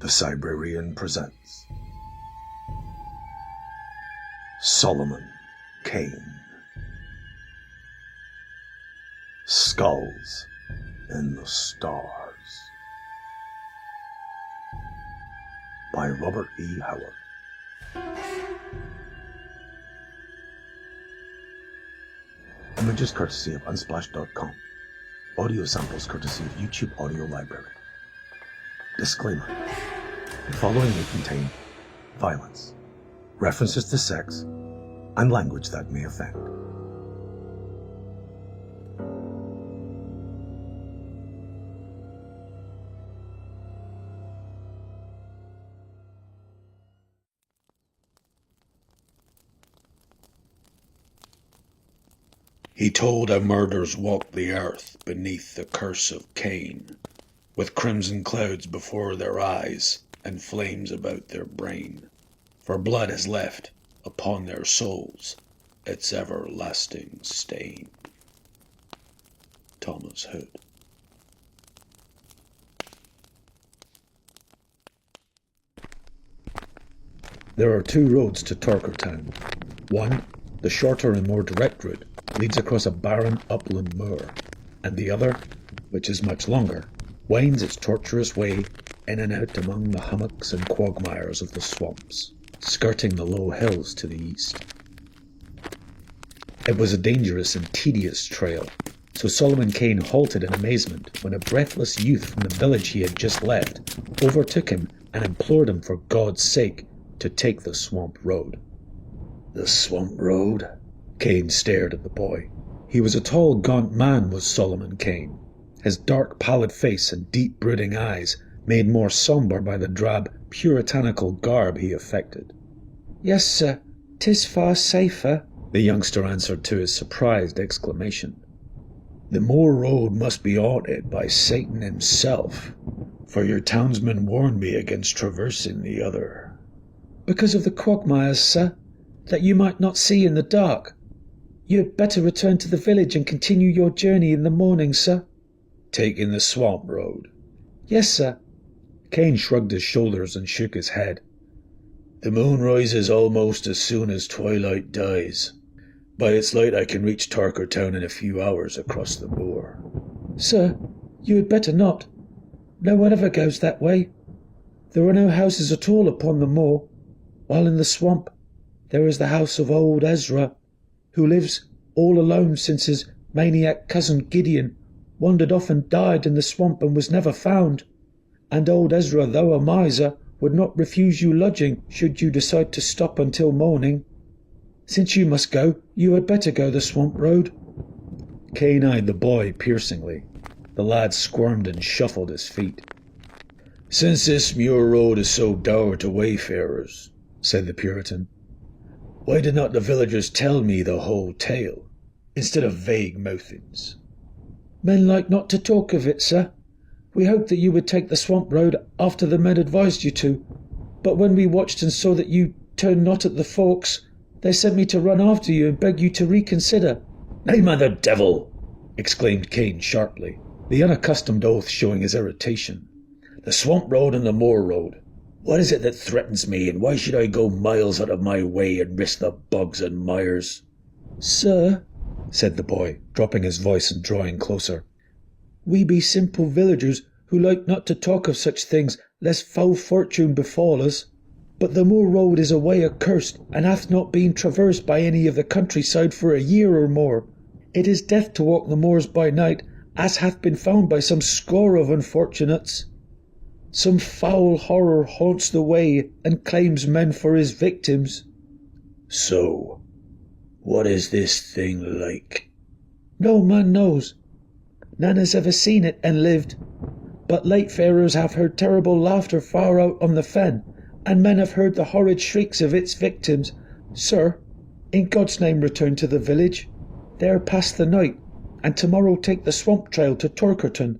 The Cybrarian presents Solomon Kane. Skulls in the Stars by Robert E. Howard. Images courtesy of Unsplash.com. Audio samples courtesy of YouTube Audio Library. Disclaimer. The following may contain violence, references to sex, and language that may offend. He told how murders walked the earth beneath the curse of Kane, with crimson clouds before their eyes and flames about their brain, for blood has left upon their souls its everlasting stain. Thomas Hood. There are two roads to Torkertown. One, the shorter and more direct route, leads across a barren upland moor, and the other, which is much longer, winds its tortuous way in and out among the hummocks and quagmires of the swamps, skirting the low hills to the east. It was a dangerous and tedious trail, so Solomon Kane halted in amazement when a breathless youth from the village he had just left overtook him and implored him for God's sake to take the swamp road. The swamp road? Kane stared at the boy. He was a tall, gaunt man, was Solomon Kane, his dark, pallid face and deep, brooding eyes made more sombre by the drab, puritanical garb he affected. "Yes, sir, 'tis far safer," the youngster answered to his surprised exclamation. The moor road must be haunted by Satan himself, for your townsmen warned me against traversing the other. "Because of the quagmires, sir, that you might not see in the dark. You had better return to the village and continue your journey in the morning, sir." Taking the swamp road? "Yes, sir." Kane shrugged his shoulders and shook his head. The moon rises almost as soon as twilight dies. By its light I can reach Torkertown in a few hours across the moor. "Sir, you had better not. No one ever goes that way. There are no houses at all upon the moor, while in the swamp there is the house of old Ezra, who lives all alone since his maniac cousin Gideon wandered off and died in the swamp and was never found. And old Ezra, though a miser, would not refuse you lodging should you decide to stop until morning. Since you must go, you had better go the swamp road." Kane eyed the boy piercingly. The lad squirmed and shuffled his feet. "Since this muir road is so dour to wayfarers," said the Puritan, "why did not the villagers tell me the whole tale, instead of vague mouthings?" "Men like not to talk of it, sir. We hoped that you would take the swamp road after the men advised you to, but when we watched and saw that you turned not at the forks, they sent me to run after you and beg you to reconsider." "Name of the devil!" exclaimed Kane sharply, the unaccustomed oath showing his irritation. "The swamp road and the moor road. What is it that threatens me, and why should I go miles out of my way and risk the bogs and mires?" "Sir," said the boy, dropping his voice and drawing closer, "we be simple villagers who like not to talk of such things lest foul fortune befall us. But the moor road is a way accursed, and hath not been traversed by any of the countryside for a year or more. It is death to walk the moors by night, as hath been found by some score of unfortunates. Some foul horror haunts the way and claims men for his victims." "So, what is this thing like?" "No man knows. None has ever seen it and lived. But late farers have heard terrible laughter far out on the fen, and men have heard the horrid shrieks of its victims. Sir, in God's name return to the village. There pass the night, and tomorrow take the swamp trail to Torkerton."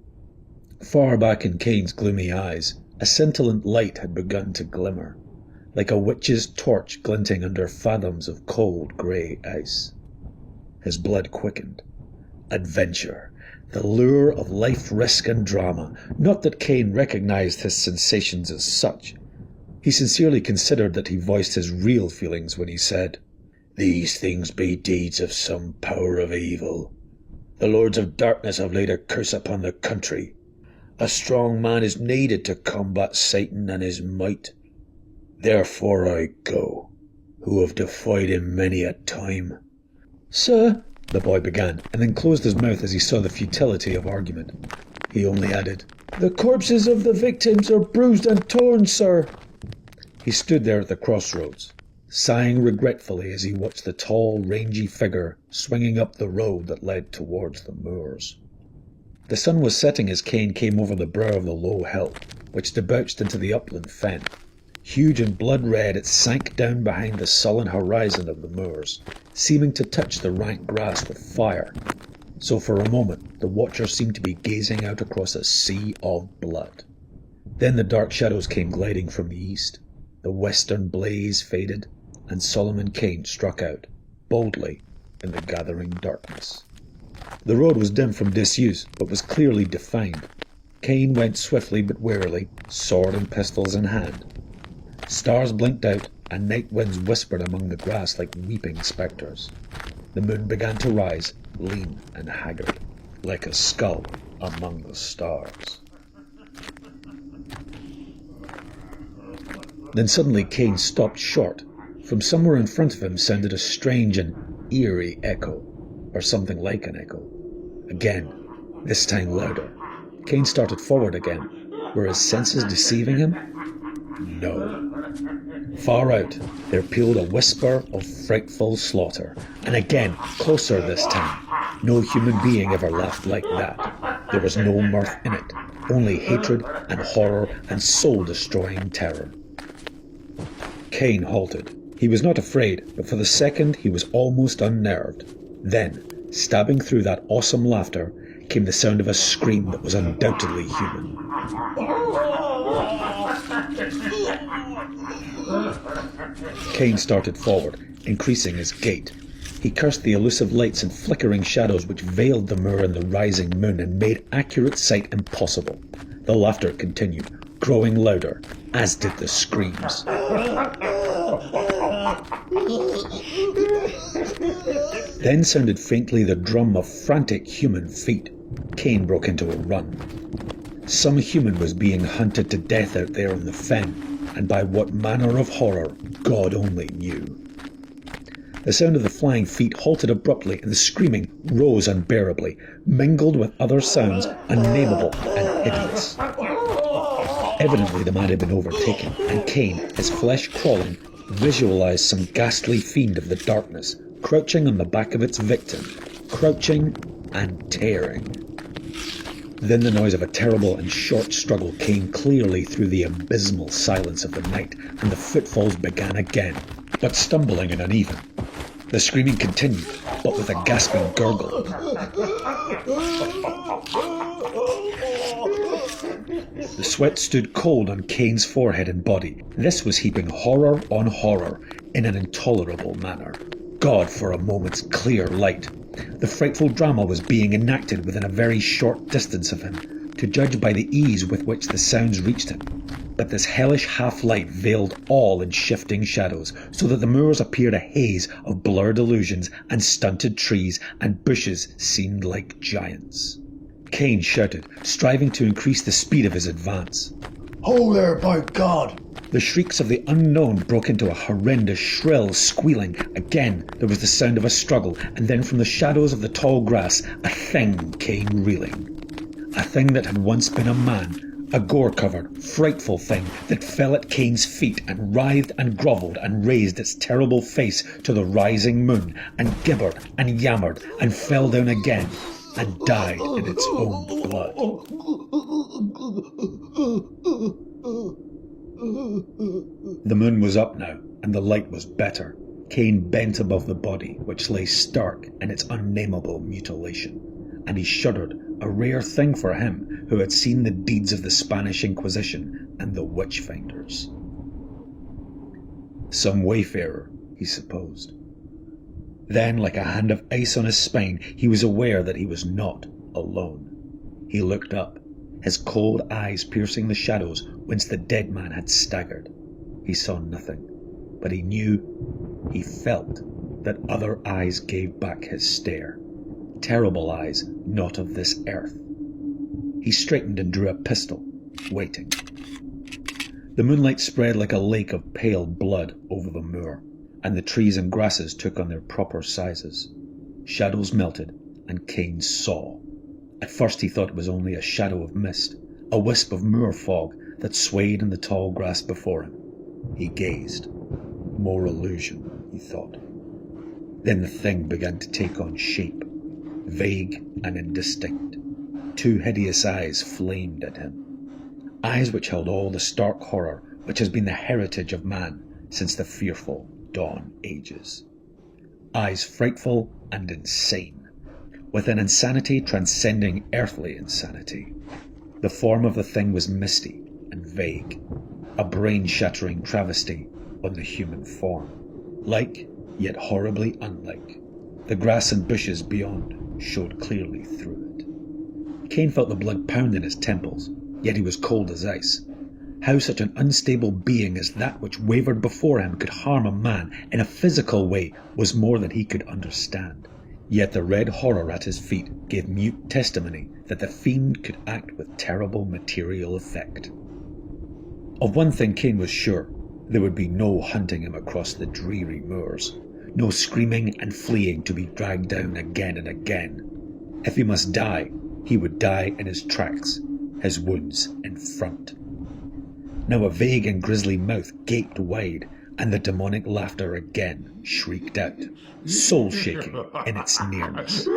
Far back in Kane's gloomy eyes, a scintillant light had begun to glimmer, like a witch's torch glinting under fathoms of cold grey ice. His blood quickened. Adventure, The lure of life, risk and drama. Not that Kane recognised his sensations as such. He sincerely considered that he voiced his real feelings when he said, "These things be deeds of some power of evil. The lords of darkness have laid a curse upon the country. A strong man is needed to combat Satan and his might. Therefore I go, who have defied him many a time." "Sir," the boy began, and then closed his mouth as he saw the futility of argument. He only added, "the corpses of the victims are bruised and torn, sir." He stood there at the crossroads, sighing regretfully as he watched the tall, rangy figure swinging up the road that led towards the moors. The sun was setting as Kane came over the brow of the low hill, which debouched into the upland fen. Huge and blood-red, it sank down behind the sullen horizon of the moors, seeming to touch the rank grass with fire. So for a moment the watcher seemed to be gazing out across a sea of blood. Then the dark shadows came gliding from the east. The western blaze faded, and Solomon Kane struck out, boldly, in the gathering darkness. The road was dim from disuse, but was clearly defined. Kane went swiftly but warily, sword and pistols in hand. Stars blinked out, and night winds whispered among the grass like weeping spectres. The moon began to rise, lean and haggard, like a skull among the stars. Then suddenly Kane stopped short. From somewhere in front of him sounded a strange and eerie echo, or something like an echo. Again, this time louder. Kane started forward again. Were his senses deceiving him? No. Far out, there pealed a whisper of frightful slaughter, and again, closer this time. No human being ever laughed like that. There was no mirth in it, only hatred and horror and soul-destroying terror. Kane halted. He was not afraid, but for the second he was almost unnerved. Then, stabbing through that awesome laughter, came the sound of a scream that was undoubtedly human. Kane started forward, increasing his gait. He cursed the elusive lights and flickering shadows which veiled the moor in the rising moon and made accurate sight impossible. The laughter continued, growing louder, as did the screams. Then sounded faintly the drum of frantic human feet. Kane broke into a run. Some human was being hunted to death out there in the fen, and by what manner of horror God only knew. The sound of the flying feet halted abruptly, and the screaming rose unbearably, mingled with other sounds unnameable and hideous. Evidently the man had been overtaken, and Kane, his flesh crawling, visualized some ghastly fiend of the darkness, crouching on the back of its victim, crouching and tearing. Then the noise of a terrible and short struggle came clearly through the abysmal silence of the night, and the footfalls began again, but stumbling and uneven. The screaming continued, but with a gasping gurgle. The sweat stood cold on Kane's forehead and body. This was heaping horror on horror in an intolerable manner. God for a moment's clear light. The frightful drama was being enacted within a very short distance of him, to judge by the ease with which the sounds reached him. But this hellish half-light veiled all in shifting shadows, so that the moors appeared a haze of blurred illusions, and stunted trees and bushes seemed like giants. Kane shouted, striving to increase the speed of his advance. "Hold there, by God!" The shrieks of the unknown broke into a horrendous, shrill squealing. Again there was the sound of a struggle, and then from the shadows of the tall grass a thing came reeling. A thing that had once been a man, a gore-covered, frightful thing that fell at Kane's feet and writhed and grovelled and raised its terrible face to the rising moon and gibbered and yammered and fell down again and died in its own blood. The moon was up now, and the light was better. Kane bent above the body, which lay stark in its unnameable mutilation, and he shuddered, a rare thing for him who had seen the deeds of the Spanish Inquisition and the witch-finders. Some wayfarer, he supposed. Then, like a hand of ice on his spine, he was aware that he was not alone. He looked up, his cold eyes piercing the shadows whence the dead man had staggered. He saw nothing, but he knew, he felt, that other eyes gave back his stare. Terrible eyes not of this earth. He straightened and drew a pistol, waiting. The moonlight spread like a lake of pale blood over the moor, and the trees and grasses took on their proper sizes. Shadows melted, and Kane saw. At first he thought it was only a shadow of mist, a wisp of moor fog that swayed in the tall grass before him. He gazed. More illusion, he thought. Then the thing began to take on shape, vague and indistinct. Two hideous eyes flamed at him. Eyes which held all the stark horror which has been the heritage of man since the fearful dawn ages. Eyes frightful and insane, with an insanity transcending earthly insanity. The form of the thing was misty and vague, a brain-shattering travesty on the human form, like, yet horribly unlike. The grass and bushes beyond showed clearly through it. Kane felt the blood pound in his temples, yet he was cold as ice. How such an unstable being as that which wavered before him could harm a man in a physical way was more than he could understand. Yet the red horror at his feet gave mute testimony that the fiend could act with terrible material effect. Of one thing Kane was sure: there would be no hunting him across the dreary moors, no screaming and fleeing to be dragged down again and again. If he must die, he would die in his tracks, his wounds in front. Now a vague and grisly mouth gaped wide, and the demonic laughter again shrieked out, soul-shaking in its nearness.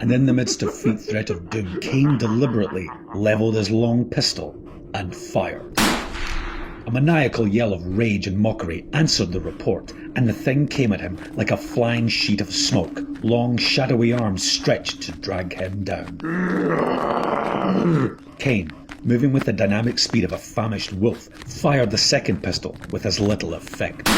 And in the midst of faint threat of doom, Kane deliberately levelled his long pistol and fired. A maniacal yell of rage and mockery answered the report, and the thing came at him like a flying sheet of smoke, long shadowy arms stretched to drag him down. Kane, moving with the dynamic speed of a famished wolf, fired the second pistol with as little effect,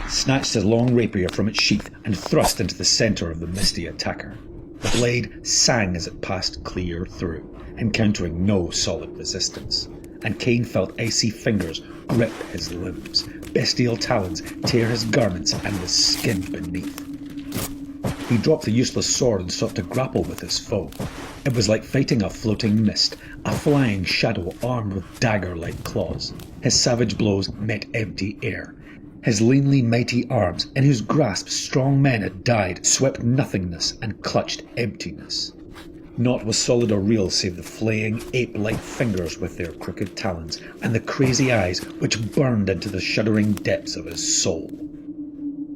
snatched his long rapier from its sheath and thrust into the centre of the misty attacker. The blade sang as it passed clear through, encountering no solid resistance, and Kane felt icy fingers grip his limbs, bestial talons tear his garments and the skin beneath. He dropped the useless sword and sought to grapple with his foe. It was like fighting a floating mist, a flying shadow armed with dagger-like claws. His savage blows met empty air. His leanly mighty arms, in whose grasp strong men had died, swept nothingness and clutched emptiness. Naught was solid or real save the flaying, ape-like fingers with their crooked talons, and the crazy eyes which burned into the shuddering depths of his soul.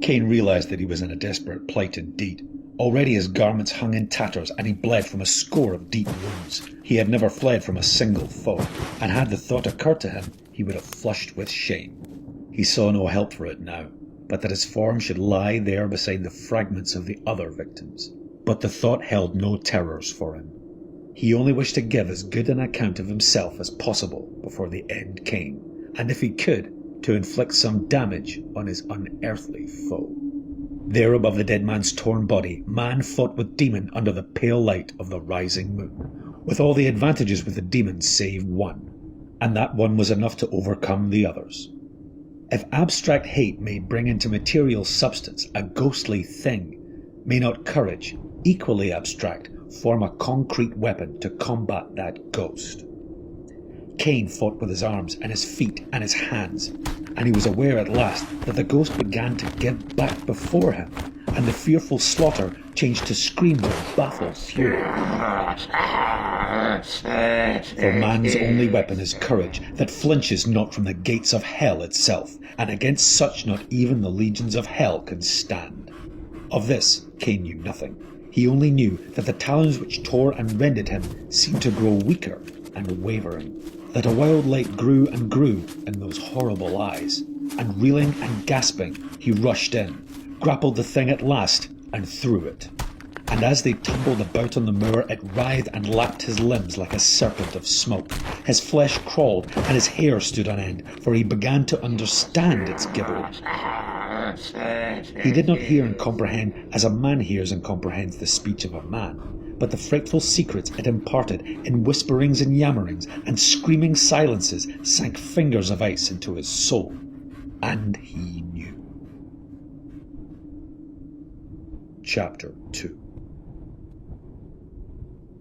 Kane realised that he was in a desperate plight indeed. Already his garments hung in tatters, and he bled from a score of deep wounds. He had never fled from a single foe, and had the thought occurred to him, he would have flushed with shame. He saw no help for it now, but that his form should lie there beside the fragments of the other victims. But the thought held no terrors for him. He only wished to give as good an account of himself as possible before the end came, and if he could, to inflict some damage on his unearthly foe. There above the dead man's torn body, man fought with demon under the pale light of the rising moon, with all the advantages with the demon save one, and that one was enough to overcome the others. If abstract hate may bring into material substance a ghostly thing, may not courage, equally abstract, form a concrete weapon to combat that ghost? Kane fought with his arms and his feet and his hands, and he was aware at last that the ghost began to give back before him, and the fearful slaughter changed to screams of baffled fury. For man's only weapon is courage that flinches not from the gates of hell itself, and against such not even the legions of hell can stand. Of this Kane knew nothing. He only knew that the talons which tore and rended him seemed to grow weaker and wavering, that a wild light grew and grew in those horrible eyes, and reeling and gasping he rushed in, grappled the thing at last and threw it. And as they tumbled about on the moor, it writhed and lapped his limbs like a serpent of smoke. His flesh crawled and his hair stood on end, for he began to understand its gibbery. He did not hear and comprehend as a man hears and comprehends the speech of a man, but the frightful secrets it imparted in whisperings and yammerings and screaming silences sank fingers of ice into his soul, and he knew. Chapter 2.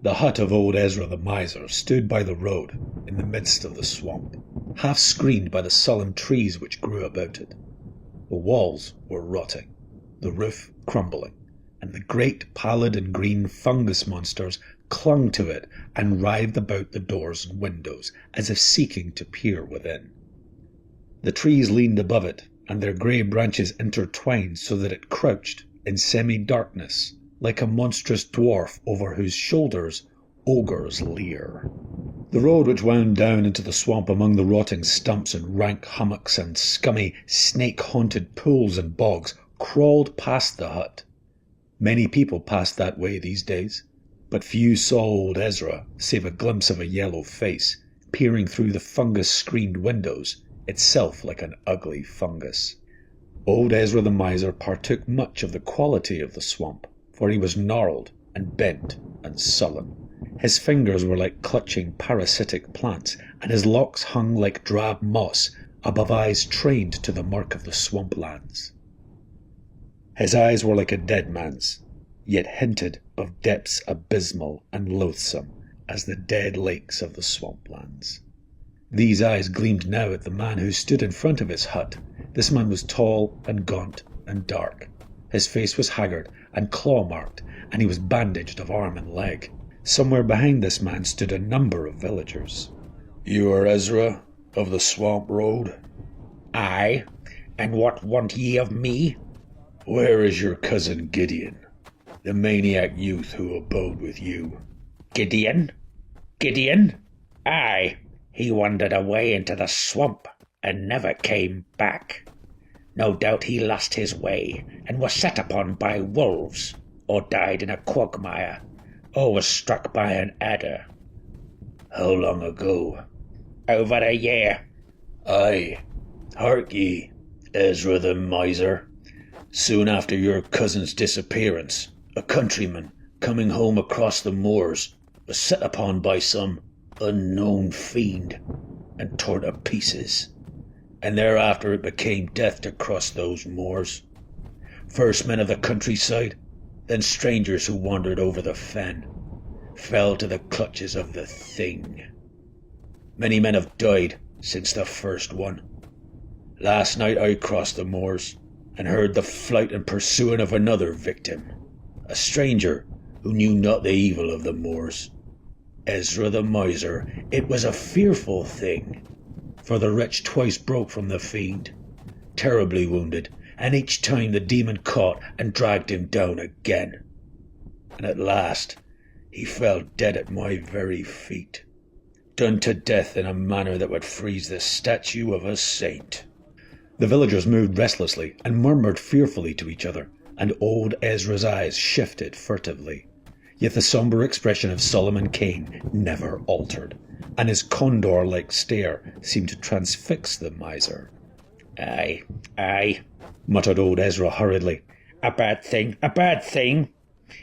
The hut of old Ezra the miser stood by the road in the midst of the swamp, half screened by the solemn trees which grew about it. The walls were rotting, the roof crumbling, and the great pallid and green fungus monsters clung to it and writhed about the doors and windows as if seeking to peer within. The trees leaned above it, and their grey branches intertwined so that it crouched in semi-darkness, like a monstrous dwarf over whose shoulders ogres leer. The road which wound down into the swamp among the rotting stumps and rank hummocks and scummy, snake-haunted pools and bogs crawled past the hut. Many people passed that way these days, but few saw old Ezra save a glimpse of a yellow face peering through the fungus-screened windows, itself like an ugly fungus. Old Ezra the miser partook much of the quality of the swamp, for he was gnarled and bent and sullen. His fingers were like clutching parasitic plants, and his locks hung like drab moss above eyes trained to the murk of the swamplands. His eyes were like a dead man's, yet hinted of depths abysmal and loathsome as the dead lakes of the swamplands. These eyes gleamed now at the man who stood in front of his hut. This man was tall and gaunt and dark. His face was haggard and claw-marked, and he was bandaged of arm and leg. Somewhere behind this man stood a number of villagers. You are Ezra, of the Swamp Road? Aye, and what want ye of me? Where is your cousin Gideon, the maniac youth who abode with you? Gideon? Gideon? Aye, he wandered away into the swamp and never came back. No doubt he lost his way and was set upon by wolves, or died in a quagmire, or was struck by an adder. How long ago? Over a year. Aye. Hark ye, Ezra the miser. Soon after your cousin's disappearance, a countryman coming home across the moors was set upon by some unknown fiend and torn to pieces, and thereafter it became death to cross those moors. First men of the countryside, then strangers who wandered over the fen, fell to the clutches of the thing. Many men have died since the first one. Last night I crossed the moors and heard the flight and pursuing of another victim, a stranger who knew not the evil of the moors. Ezra the miser, it was a fearful thing, for the wretch twice broke from the fiend, terribly wounded, and each time the demon caught and dragged him down again. And at last he fell dead at my very feet, done to death in a manner that would freeze the statue of a saint. The villagers moved restlessly and murmured fearfully to each other, and old Ezra's eyes shifted furtively. Yet the sombre expression of Solomon Kane never altered, and his condor-like stare seemed to transfix the miser. Aye, aye, muttered old Ezra hurriedly. a bad thing.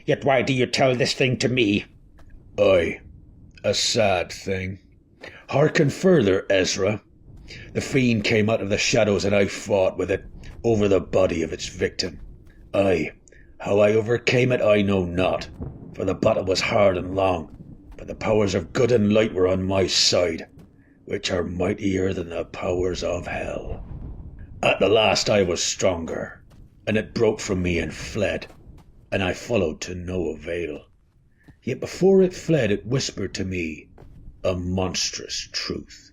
Yet why do you tell this thing to me? Aye, a sad thing. Hearken further, Ezra. The fiend came out of the shadows and I fought with it over the body of its victim. Aye, how I overcame it I know not, for the battle was hard and long, but the powers of good and light were on my side, which are mightier than the powers of hell. At the last I was stronger, and it broke from me and fled, and I followed to no avail. Yet before it fled it whispered to me a monstrous truth.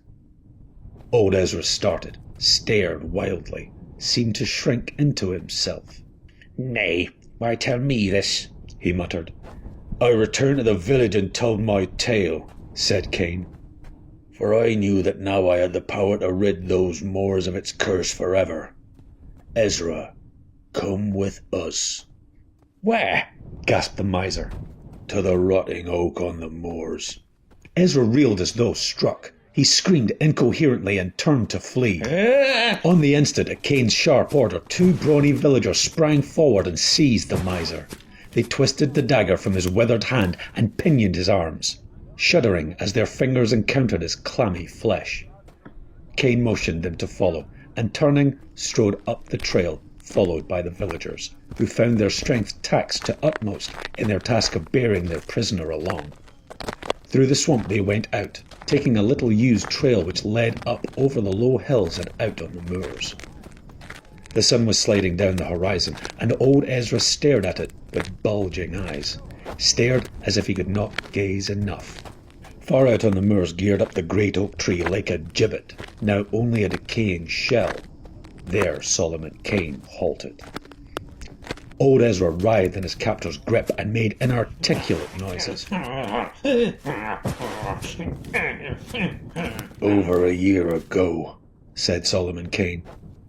Old Ezra started, stared wildly, seemed to shrink into himself. Nay, why tell me this? He muttered. I returned to the village and told my tale, said Kane, for I knew that now I had the power to rid those moors of its curse forever. Ezra, come with us. Where? Gasped the miser. To the rotting oak on the moors. Ezra reeled as though struck. He screamed incoherently and turned to flee. On the instant, at Kane's sharp order, two brawny villagers sprang forward and seized the miser. They twisted the dagger from his withered hand and pinioned his arms, shuddering as their fingers encountered his clammy flesh. Kane motioned them to follow, and turning, strode up the trail, followed by the villagers, who found their strength taxed to utmost in their task of bearing their prisoner along. Through the swamp they went out, taking a little used trail which led up over the low hills and out on the moors. The sun was sliding down the horizon, and old Ezra stared at it with bulging eyes, stared as if he could not gaze enough. Far out on the moors geared up the great oak tree like a gibbet, now only a decaying shell. There Solomon Kane halted. Old Ezra writhed in his captor's grip and made inarticulate noises. "Over a year ago," said Solomon Kane,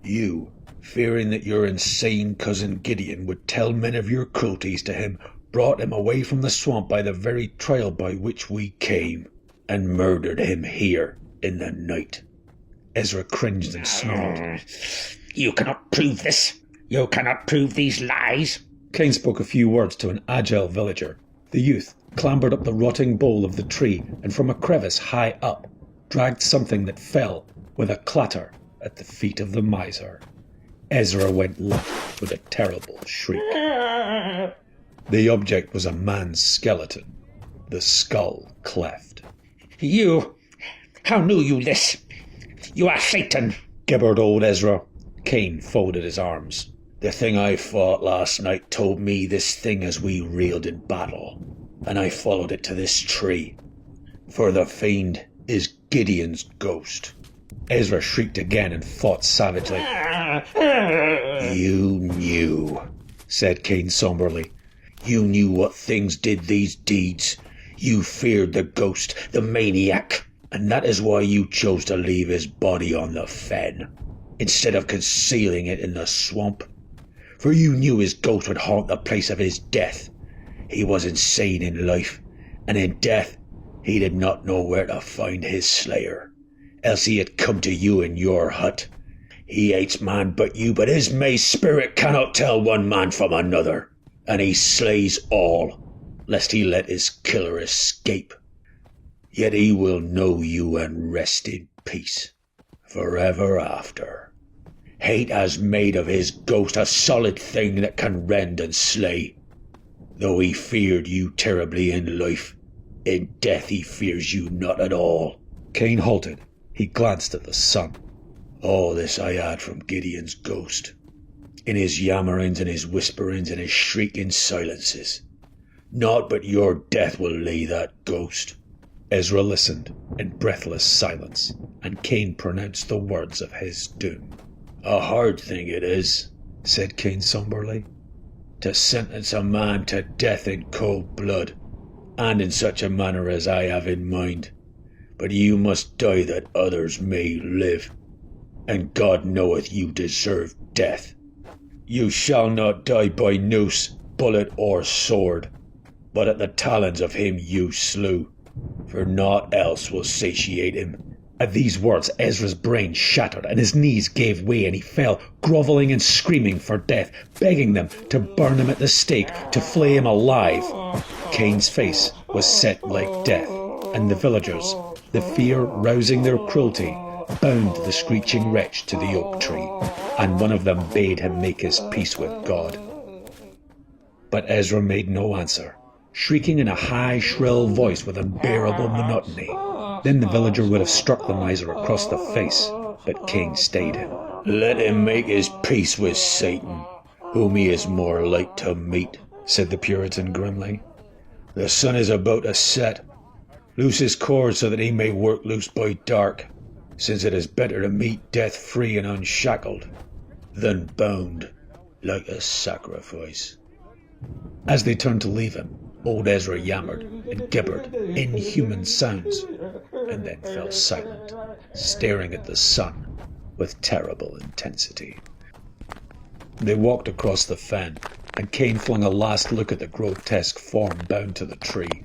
"you, fearing that your insane cousin Gideon would tell men of your cruelties to him, brought him away from the swamp by the very trail by which we came, and murdered him here in the night." Ezra cringed and snarled. "You cannot prove this. You cannot prove these lies." Kane spoke a few words to an agile villager. The youth clambered up the rotting bole of the tree and from a crevice high up dragged something that fell with a clatter at the feet of the miser. Ezra went limp with a terrible shriek. The object was a man's skeleton, the skull cleft. How knew you this? You are Satan," gibbered old Ezra. Kane folded his arms. "The thing I fought last night told me this thing as we reeled in battle, and I followed it to this tree. For the fiend is Gideon's ghost." Ezra shrieked again and fought savagely. "You knew," said Kane somberly. "You knew what things did these deeds. You feared the ghost, the maniac, and that is why you chose to leave his body on the fen, instead of concealing it in the swamp. For you knew his ghost would haunt the place of his death. He was insane in life, and in death he did not know where to find his slayer, else he had come to you in your hut. He hates man but you, but his May spirit cannot tell one man from another, and he slays all, lest he let his killer escape. Yet he will know you and rest in peace, forever after. Hate has made of his ghost a solid thing that can rend and slay. Though he feared you terribly in life, in death he fears you not at all." Kane halted. He glanced at the sun. "All this I had from Gideon's ghost, in his yammerings and his whisperings and his shrieking silences. Naught but your death will lay that ghost." Ezra listened in breathless silence, and Kane pronounced the words of his doom. "A hard thing it is," said Kane somberly, "to sentence a man to death in cold blood, and in such a manner as I have in mind. But you must die that others may live, and God knoweth you deserve death. You shall not die by noose, bullet, or sword, but at the talons of him you slew, for naught else will satiate him." At these words, Ezra's brain shattered and his knees gave way and he fell, grovelling and screaming for death, begging them to burn him at the stake, to flay him alive. Kane's face was set like death, and the villagers, the fear rousing their cruelty, bound the screeching wretch to the oak tree, and one of them bade him make his peace with God. But Ezra made no answer, shrieking in a high, shrill voice with unbearable monotony. Then the villager would have struck the miser across the face, but Kane stayed him. "Let him make his peace with Satan, whom he is more like to meet," said the Puritan grimly. "The sun is about to set. Loose his cords so that he may work loose by dark, since it is better to meet death free and unshackled than bound like a sacrifice." As they turned to leave him, old Ezra yammered and gibbered inhuman sounds, and then fell silent, staring at the sun with terrible intensity. They walked across the fen, and Kane flung a last look at the grotesque form bound to the tree.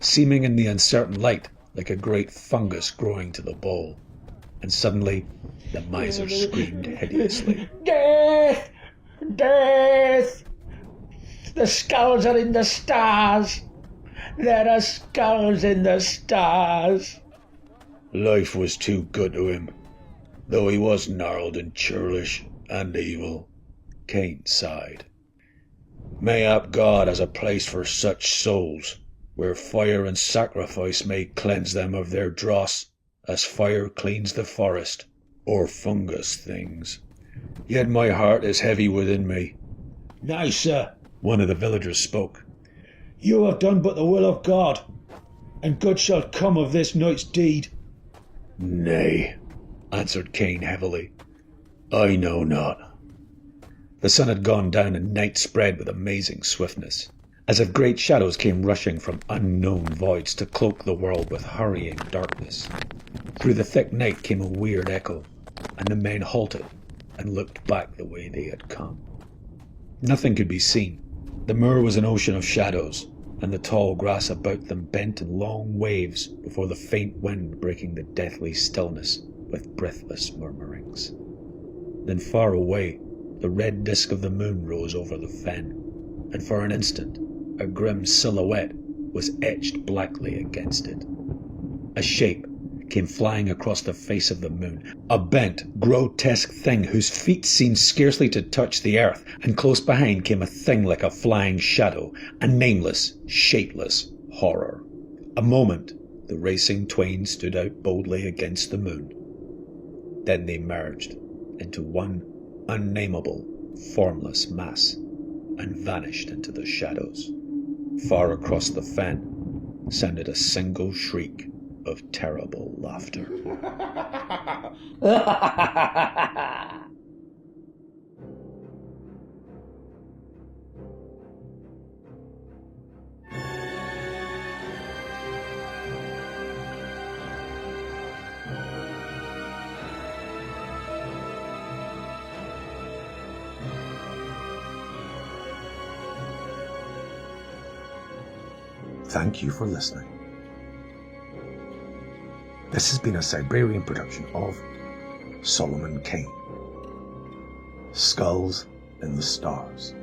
Seeming in the uncertain light like a great fungus growing to the bowl. And suddenly, the miser screamed hideously. Death! Death! The skulls are in the stars! There are skulls in the stars! Life was too good to him, though he was gnarled and churlish and evil. Kane sighed. Mayhap God has a place for such souls, where fire and sacrifice may cleanse them of their dross, as fire cleans the forest, or fungus things. Yet my heart is heavy within me. Nay, sir, One of the villagers spoke. you have done but the will of God, and good shall come of this night's deed. Nay, Answered Kane heavily. I know not. The sun had gone down and night spread with amazing swiftness, as if great shadows came rushing from unknown voids to cloak the world with hurrying darkness. Through the thick night came a weird echo, and the men halted and looked back the way they had come. Nothing could be seen. The moor was an ocean of shadows, and the tall grass about them bent in long waves before the faint wind breaking the deathly stillness with breathless murmurings. Then far away, the red disk of the moon rose over the fen, and for an instant, a grim silhouette was etched blackly against it. A shape came flying across the face of the moon, a bent, grotesque thing whose feet seemed scarcely to touch the earth, and close behind came a thing like a flying shadow, a nameless, shapeless horror. A moment, the racing twain stood out boldly against the moon. Then they merged into one unnameable, formless mass, and vanished into the shadows. Far across the fen sounded a single shriek of terrible laughter. Thank you for listening. This has been a Cybrarian production of Solomon Kane. Skulls in the Stars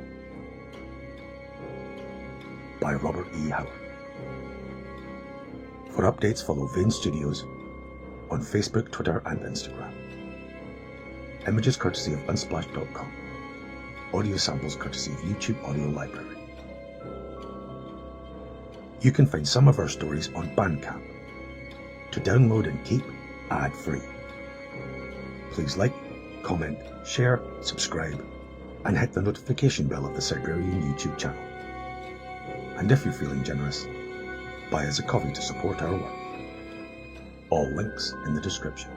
by Robert E. Howard. For updates, follow Vane Studios on Facebook, Twitter, and Instagram. Images courtesy of Unsplash.com. Audio samples courtesy of YouTube Audio Library. You can find some of our stories on Bandcamp to download and keep ad-free. Please like, comment, share, subscribe, and hit the notification bell of the Cybrarian YouTube channel. And if you're feeling generous, buy us a coffee to support our work. All links in the description.